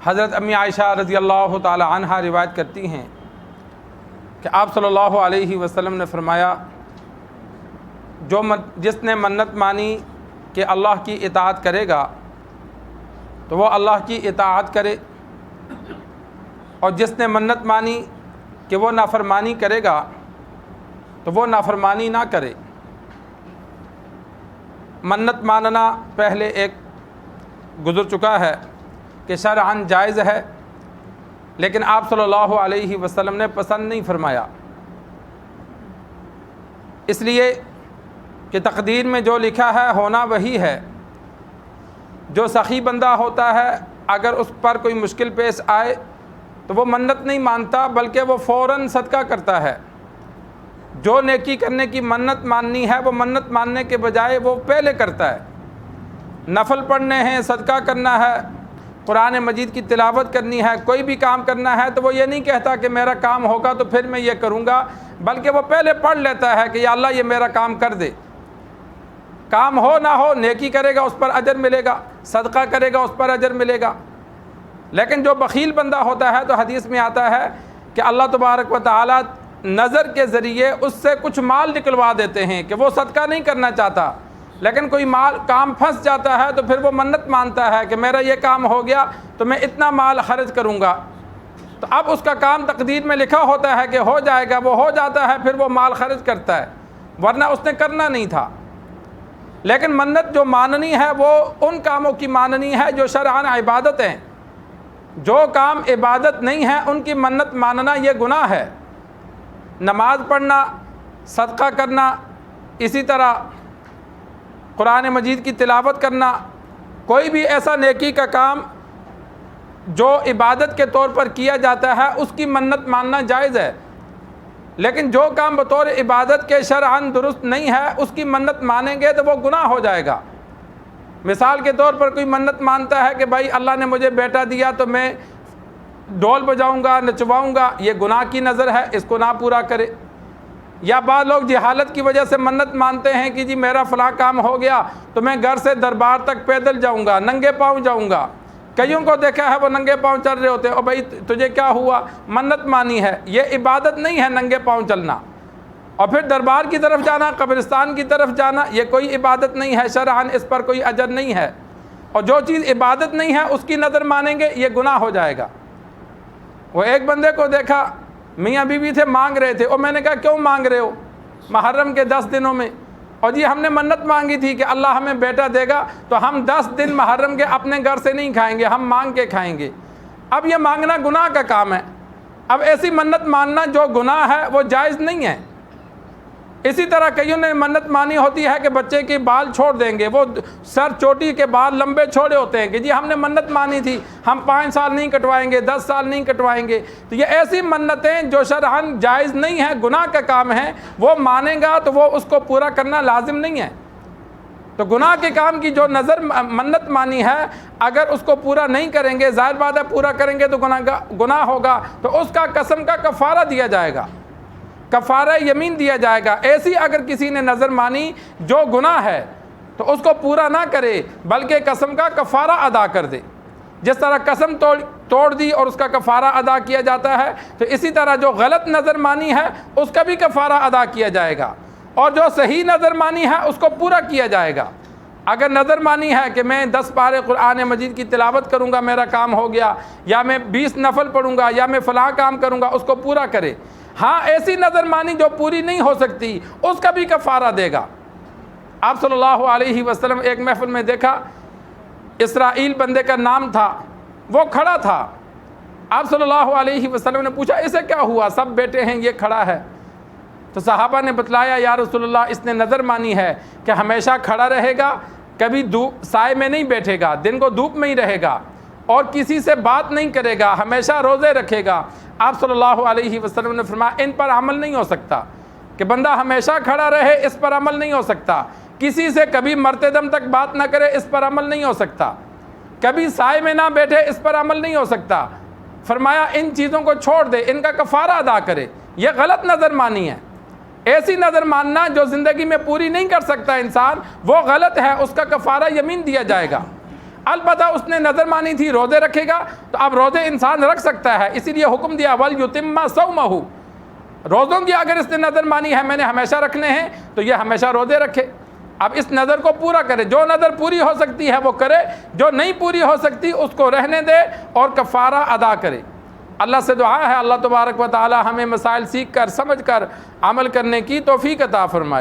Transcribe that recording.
حضرت امی عائشہ رضی اللہ تعالی عنہا روایت کرتی ہیں کہ آپ صلی اللہ علیہ وسلم نے فرمایا، جس نے منت مانی کہ اللہ کی اطاعت کرے گا تو وہ اللہ کی اطاعت کرے، اور جس نے منت مانی کہ وہ نافرمانی کرے گا تو وہ نافرمانی نہ کرے۔ منت ماننا پہلے ایک گزر چکا ہے کہ شرعاً جائز ہے، لیکن آپ صلی اللہ علیہ وسلم نے پسند نہیں فرمایا، اس لیے کہ تقدیر میں جو لکھا ہے ہونا وہی ہے۔ جو سخی بندہ ہوتا ہے اگر اس پر کوئی مشکل پیش آئے تو وہ منت نہیں مانتا بلکہ وہ فوراً صدقہ کرتا ہے۔ جو نیکی کرنے کی منت ماننی ہے وہ منت ماننے کے بجائے وہ پہلے کرتا ہے۔ نفل پڑھنے ہیں، صدقہ کرنا ہے، قرآن مجید کی تلاوت کرنی ہے، کوئی بھی کام کرنا ہے تو وہ یہ نہیں کہتا کہ میرا کام ہوگا تو پھر میں یہ کروں گا، بلکہ وہ پہلے پڑھ لیتا ہے کہ یا اللہ یہ میرا کام کر دے۔ کام ہو نہ ہو، نیکی کرے گا اس پر اجر ملے گا، صدقہ کرے گا اس پر اجر ملے گا۔ لیکن جو بخیل بندہ ہوتا ہے تو حدیث میں آتا ہے کہ اللہ تبارک و تعالیٰ نظر کے ذریعے اس سے کچھ مال نکلوا دیتے ہیں کہ وہ صدقہ نہیں کرنا چاہتا، لیکن کوئی کام پھنس جاتا ہے تو پھر وہ منت مانتا ہے کہ میرا یہ کام ہو گیا تو میں اتنا مال خرچ کروں گا، تو اب اس کا کام تقدیر میں لکھا ہوتا ہے کہ ہو جائے گا، وہ ہو جاتا ہے، پھر وہ مال خرچ کرتا ہے، ورنہ اس نے کرنا نہیں تھا۔ لیکن منت جو ماننی ہے وہ ان کاموں کی ماننی ہے جو شرعاً عبادت ہیں۔ جو کام عبادت نہیں ہے ان کی منت ماننا یہ گناہ ہے۔ نماز پڑھنا، صدقہ کرنا، اسی طرح قرآن مجید کی تلاوت کرنا، کوئی بھی ایسا نیکی کا کام جو عبادت کے طور پر کیا جاتا ہے اس کی منت ماننا جائز ہے، لیکن جو کام بطور عبادت کے شرعاً درست نہیں ہے اس کی منت مانیں گے تو وہ گناہ ہو جائے گا۔ مثال کے طور پر کوئی منت مانتا ہے کہ بھائی اللہ نے مجھے بیٹا دیا تو میں ڈھول بجاؤں گا، نچواؤں گا، یہ گناہ کی نظر ہے، اس کو نہ پورا کرے۔ یا بعض لوگ جہالت کی وجہ سے منت مانتے ہیں کہ جی میرا فلاں کام ہو گیا تو میں گھر سے دربار تک پیدل جاؤں گا، ننگے پاؤں جاؤں گا۔ کئیوں کو دیکھا ہے وہ ننگے پاؤں چل رہے ہوتے ہیں، او بھائی تجھے کیا ہوا؟ منت مانی ہے۔ یہ عبادت نہیں ہے ننگے پاؤں چلنا۔ اور پھر دربار کی طرف جانا، قبرستان کی طرف جانا، یہ کوئی عبادت نہیں ہے، شرعاً اس پر کوئی اجر نہیں ہے۔ اور جو چیز عبادت نہیں ہے اس کی نظر مانیں گے یہ گناہ ہو جائے گا۔ وہ ایک بندے کو دیکھا، میاں بیوی تھے، مانگ رہے تھے، اور میں نے کہا کیوں مانگ رہے ہو محرم کے 10 دنوں میں؟ اور جی ہم نے منت مانگی تھی کہ اللہ ہمیں بیٹا دے گا تو ہم 10 دن محرم کے اپنے گھر سے نہیں کھائیں گے، ہم مانگ کے کھائیں گے۔ اب یہ مانگنا گناہ کا کام ہے۔ اب ایسی منت ماننا جو گناہ ہے وہ جائز نہیں ہے۔ اسی طرح کئیوں نے منت مانی ہوتی ہے کہ بچے کے بال چھوڑ دیں گے، وہ سر چوٹی کے بال لمبے چھوڑے ہوتے ہیں کہ جی ہم نے منت مانی تھی، ہم 5 سال نہیں کٹوائیں گے، 10 سال نہیں کٹوائیں گے۔ تو یہ ایسی منتیں جو شرعاً جائز نہیں ہیں، گناہ کا کام ہے، وہ مانے گا تو وہ اس کو پورا کرنا لازم نہیں ہے۔ تو گناہ کے کام کی جو منت مانی ہے اگر اس کو پورا نہیں کریں گے، ظاہر بات ہے پورا کریں گے تو گناہ ہوگا، تو اس کا قسم کا کفارہ دیا جائے گا، کفارہ یمین دیا جائے گا۔ ایسی اگر کسی نے نظر مانی جو گناہ ہے تو اس کو پورا نہ کرے بلکہ قسم کا کفارہ ادا کر دے۔ جس طرح قسم توڑ دی اور اس کا کفارہ ادا کیا جاتا ہے، تو اسی طرح جو غلط نظر مانی ہے اس کا بھی کفارہ ادا کیا جائے گا، اور جو صحیح نظر مانی ہے اس کو پورا کیا جائے گا۔ اگر نظر مانی ہے کہ میں 10 پارے قرآن مجید کی تلاوت کروں گا میرا کام ہو گیا، یا میں 20 نفل پڑھوں گا، یا میں فلاں کام کروں گا، اس کو پورا کرے۔ ہاں ایسی نظر مانی جو پوری نہیں ہو سکتی اس کا بھی کفارہ دے گا۔ آپ صلی اللہ علیہ وسلم ایک محفل میں دیکھا، اسرائیل بندے کا نام تھا، وہ کھڑا تھا۔ آپ صلی اللہ علیہ وسلم نے پوچھا اسے کیا ہوا؟ سب بیٹے ہیں یہ کھڑا ہے۔ تو صحابہ نے بتلایا یا رسول اللہ اس نے نظر مانی ہے کہ ہمیشہ کھڑا رہے گا، کبھی سائے میں نہیں بیٹھے گا، دن کو دھوپ میں ہی رہے گا، اور کسی سے بات نہیں کرے گا، ہمیشہ روزے رکھے گا۔ آپ صلی اللہ علیہ وسلم نے فرمایا ان پر عمل نہیں ہو سکتا، کہ بندہ ہمیشہ کھڑا رہے اس پر عمل نہیں ہو سکتا، کسی سے کبھی مرتے دم تک بات نہ کرے اس پر عمل نہیں ہو سکتا، کبھی سائے میں نہ بیٹھے اس پر عمل نہیں ہو سکتا۔ فرمایا ان چیزوں کو چھوڑ دے، ان کا کفارہ ادا کرے۔ یہ غلط نظر مانی ہے۔ ایسی نظر ماننا جو زندگی میں پوری نہیں کر سکتا انسان، وہ غلط ہے، اس کا کفارہ یمین دیا جائے گا۔ البتہ اس نے نظر مانی تھی روزے رکھے گا تو اب روزے انسان رکھ سکتا ہے، اسی لیے حکم دیا وَلْيُتِمَّ صَوْمَهُ، روزوں کی اگر اس نے نظر مانی ہے میں نے ہمیشہ رکھنے ہیں تو یہ ہمیشہ روزے رکھے۔ اب اس نظر کو پورا کرے، جو نظر پوری ہو سکتی ہے وہ کرے، جو نہیں پوری ہو سکتی اس کو رہنے دے اور کفارہ ادا کرے۔ اللہ سے دعا ہے اللہ تبارک و تعالی ہمیں مسائل سیکھ کر سمجھ کر عمل کرنے کی توفیق عطا فرمائے۔